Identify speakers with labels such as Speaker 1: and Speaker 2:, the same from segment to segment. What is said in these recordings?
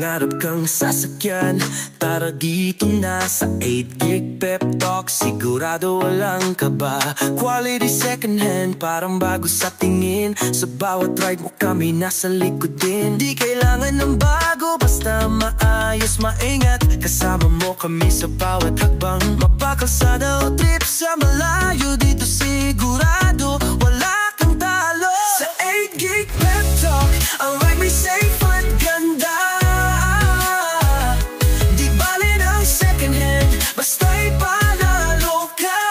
Speaker 1: nangangarap kang sasakyan, tara dito na sa 8 Gig Pep Talk. Sigurado walang kaba, quality second hand, parang bago sa tingin. Sa bawat ride mo kami nasa likod din. Di kailangan ng bago, basta maayos, maingat. Kasama mo kami sa bawat hakbang, mapakalsada o trip sa malayo. Dito sigurado wala kang talo. Sa 8 Gig Pep Talk, ang ride may safe at ganda. Di bale ng second hand, basta'y panalo ka.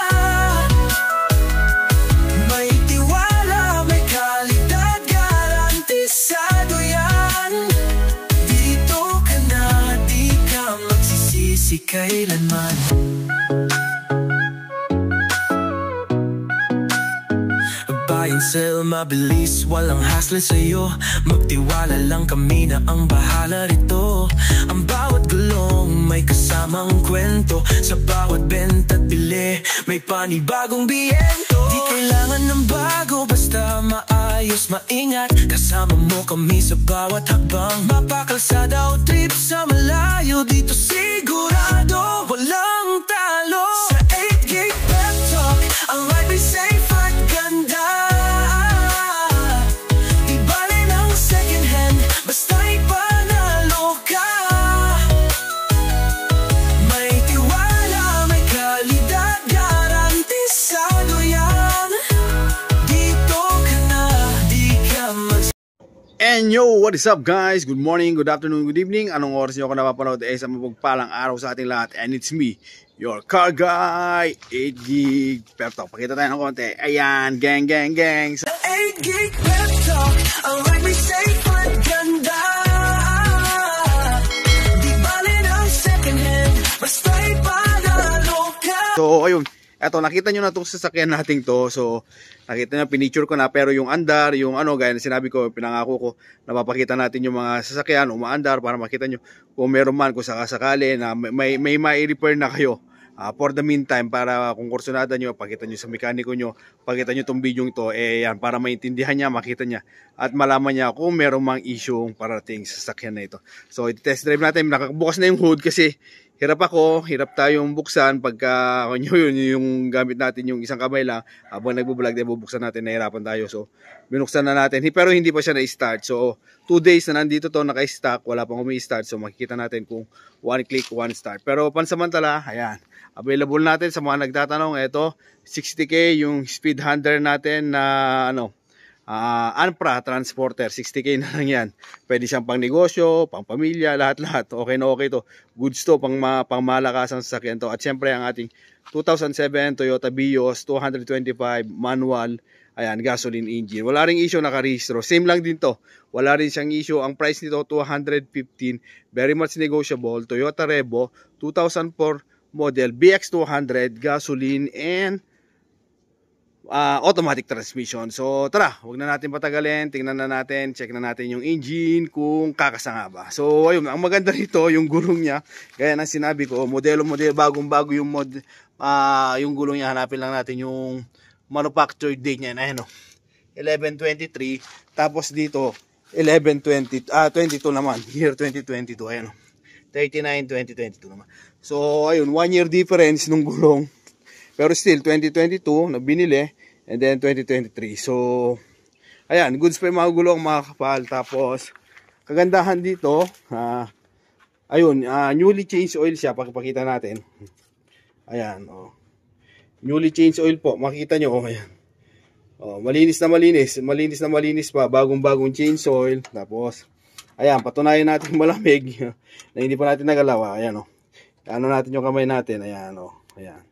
Speaker 1: May tiwala, may kalidad, garantisado yan. Dito ka na, di ka magsisisi kailanman. Buy and sell, mabilis, walang hassle sa'yo. Magtiwala lang kami na ang bahala rito. Ang bawat gulong may kasamang kwento. Sa bawat benta't bili, may panibagong biyento. Di kailangan ng bago, basta maayos, maingat. Kasama mo kami sa bawat hakbang, mapakalsada o trip sa malayo. Dito sigurado walang talo. Sa 8 Gig Pep Talk, ang ride may safe at ganda. Di bale ng second hand, basta'y panalo ka. May tiwala, may kalidad, garantisado yan. Dito ka na, di ka
Speaker 2: And yo, what is up guys? Good morning, good afternoon, good evening. Anong oras nyo ako napapanood? Sa mapagpalang araw sa ating lahat. And it's me, your car guy, 8 Gig Pep Talk. Pakita tayo ng konti. Ayan, gang.
Speaker 1: 8 Gig Pep Talk, ang ride may safe at ganda. Di bale ng second hand, basta'y panalo ka.
Speaker 2: So ayun, eto nakita nyo na itong sasakyan natin to. So nakita nyo, pinicture ko na. Pero yung andar, yung ano, gaya na sinabi ko, pinangako ko, napapakita natin yung mga sasakyan umaandar para makita nyo kung meron man, kung sakasakali na may mai-repair na kayo. For the meantime, para kung kursunada nyo, pakita nyo sa mekaniko nyo, pakita nyo itong video ito, yan, para maintindihan niya, makita niya, at malaman niya kung meron mang issue parating sa sasakyan na ito. So i-test drive natin. Nakabukas na yung hood kasi hirap tayong buksan pagka yung gamit natin yung isang kamay lang. Habang nagbo-vlog, bubuksan natin, nahirapan tayo. So binuksan na natin, pero hindi pa siya na-start. So 2 days na nandito to, naka-stock, wala pang umi-start. So makikita natin kung 1 click, 1 start. Pero pansamantala, ayan, available natin sa mga nagtatanong. Ito, 60K yung speed handler natin na Anpra transporter, 60K na lang yan. Pwede siyang pang negosyo, pang pamilya, lahat. Okay na okay to. Goods to, pang malakasan sa sasakyan to. At syempre ang ating 2007 Toyota Vios 225 manual. Ayan, gasoline engine. Wala ring issue, nakarehistro. Same lang din to. Wala rin siyang issue. Ang price nito 215, very much negotiable. Toyota Revo 2004 model, BX200, gasoline and automatic transmission. So tara, huwag na natin patagalin. Tingnan na natin, check na natin yung engine kung kakasa nga ba. So ayun, ang maganda nito yung gulong niya. Gaya ng sinabi ko, modelo bagong-bago yung yung gulong niya. Hanapin lang natin yung manufactured date niya. Ayan, 11/23. Tapos dito 22 naman, year 2022. Ayan, 39/2022 naman. So ayun, 1 year difference nung gulong. Pero still 2022 na binili, and then 2023. So ayan, goods pa yung mga gulong, mga kapal. Tapos kagandahan dito, ayun, newly changed oil siya. Pakipakita natin. Ayan, newly changed oil po. Makita nyo, ayan. Malinis na malinis pa, bagong change oil. Tapos ayan, patunayan natin malamig na hindi pa natin nagalaw. Ayan, ano natin yung kamay natin. Ayan, ayan.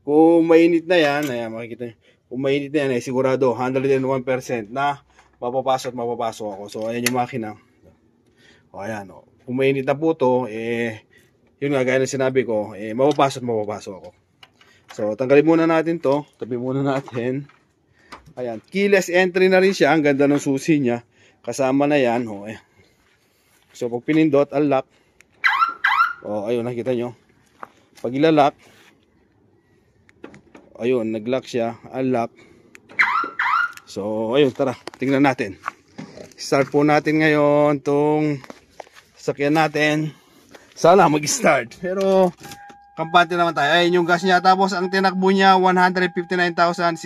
Speaker 2: Kung mainit na yan, ayan, makikita nyo. Kung mainit na yan, sigurado 101% na mapapasok ako. So ayan yung makina. Ayan, kung mainit na po to, yun nga, gaya na sinabi ko, mapapasok ako. So tanggalin muna natin to, tabi muna natin. Ayan, keyless entry na rin siya. Ang ganda ng susi niya, kasama na yan. Ayan. So pag pinindot, unlock. Ayun, nakita nyo. Pag ilalock, ayun, nag-lock siya, unlock. So ayun, tara, tingnan natin. Start po natin ngayon tong sakyan natin. Sana mag-start. Pero kampante naman tayo. Ayun yung gas niya. Tapos ang tinakbo niya 159,675.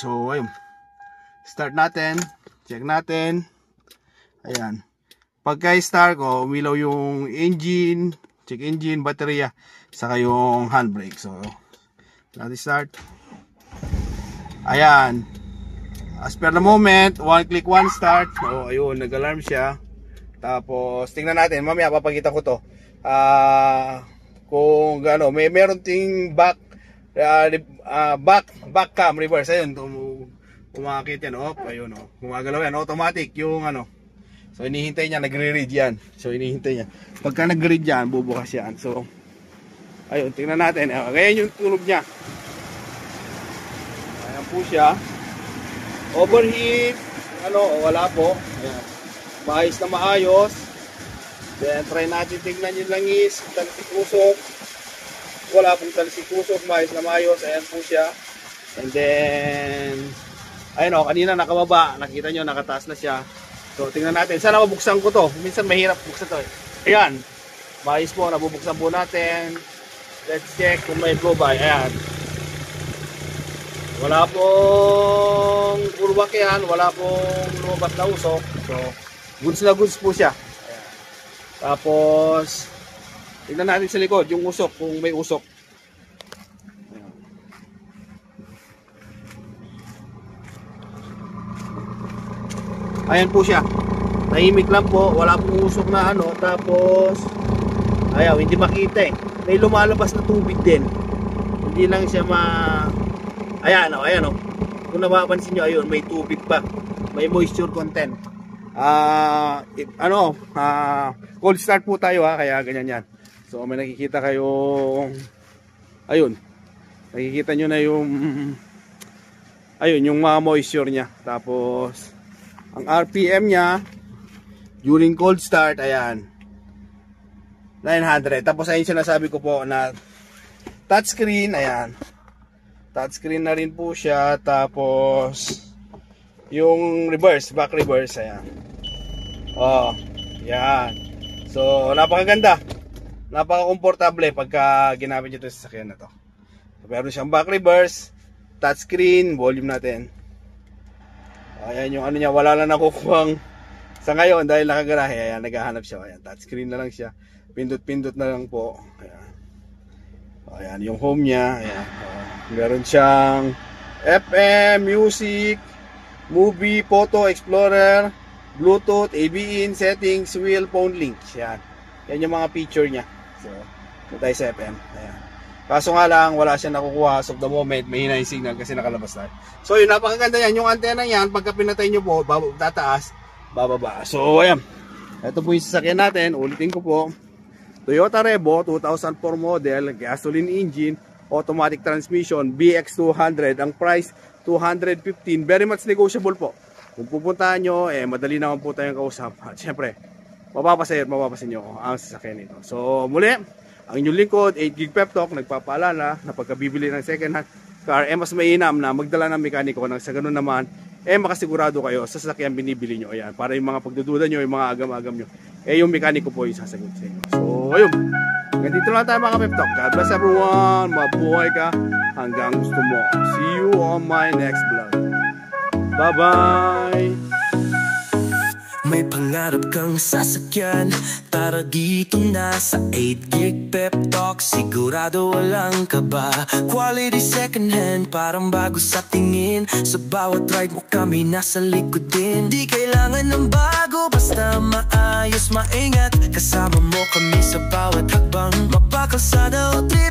Speaker 2: So ayun. Start natin. Check natin. Ayan. Pagka-start ko, umilaw yung engine, check engine, baterya, saka yung handbrake. So natin start. Ayan. As per the moment, one click, one start. So ayun, nag-alarm siya. Tapos tingnan natin, mamaya papakita ko to. Kung ano, meron ting back cam reverse. Ayun, umakit yan, ayun, gumagalaw yan, automatic yung ano. So inihintay niya, nagre-read yan. So inihintay niya. Pagka nag-read yan, bubukas yan. So ayun, tingnan natin. Ayan yung tunog niya. Ayan po siya. Overheat, wala po. Ayan. Maayos na maayos. Then try natin tingnan yung langis, talsik-usok. Wala pong talsik-usok, maayos na maayos. Ayan po siya. And then ayun, kanina nakababa, nakita nyo, nakataas na siya. So tingnan natin, sana mabuksan ko to. Minsan mahirap buksan to. Ayan, maayos po, nabubuksan po natin. Let's check kung may blow by. Ayan, wala pong kurwak yan, wala pong lumabas na usok. So goods na goods po siya. Ayan. Tapos tingnan natin sa likod yung usok, kung may usok. Ayan po siya. Tahimik lang po, wala pong usok na tapos ayaw, hindi makita eh. May lumalabas na tubig din. Hindi lang siya ayan o. Kung napapansin nyo, ayun, may tubig pa. May moisture content. Cold start po tayo kaya ganyan yan. So may nakikita kayong ayun. Nakikita nyo na yung yung mga moisture niya. Tapos ang RPM niya during cold start, ayan, 900. Tapos ayun sinasabi ko po na touchscreen, ayan, touchscreen na rin po siya. Tapos yung reverse, back reverse, ayan, yan. So napakaganda, napaka-komportable pagka ginamit nyo ito sa sasakyan na to. Meron siyang back reverse, touchscreen, volume natin. Ayan yung niya, wala na nakukuhang sa ngayon dahil nakagarahe. Ayan, naghahanap siya. Ayan, touchscreen na lang siya. Pindot-pindot na lang po. Ayan. Ayan yung home niya. Ayan. Meron siyang FM, music, movie, photo, explorer, Bluetooth, AB-in, settings, wheel, phone links. Ayan. Yan yung mga feature niya. So, tayo sa FM. Ayan. Kaso nga lang, wala siya nakukuha as of the moment, mahina yung signal kasi nakalabas na. So yun, napakaganda yan. Yung antena yan, pagka pinatay nyo po, tataas, bababa. So ayan, ito po yung sasakyan natin. Ulitin ko po, Toyota Revo 2004 model, gasoline engine, automatic transmission, BX200. Ang price, 215. Very much negotiable po. Kung pupuntahan nyo, madali naman po tayong kausap. At syempre, mapapasayo at mapapasin nyo ang sasakyan nito. So muli, ang inyong lingkod, 8Gig Pep Talk, nagpapaalala na pagkabibili ng second hand car, mas mainam na magdala ng mekaniko nang sa ganun naman, makasigurado kayo sa sasakyan binibili nyo. Ayan, para yung mga pagdududa nyo, yung mga agam-agam nyo, yung mekaniko po yung sasagot sa inyo. So, ayun. Ganito lang tayo mga Pep Talk. God bless everyone. Mabuhay ka hanggang gusto mo. See you on my next vlog. Bye-bye!
Speaker 1: May pangarap kang sasakyan, tara dito na sa 8Gig Pep Talk. Sigurado walang kaba, quality second hand, parang bago sa tingin. Sa bawat ride mo kami nasa likod din. Di kailangan ng bago, basta maayos, maingat. Kasama mo kami sa bawat hakbang, mapakalsada o trip.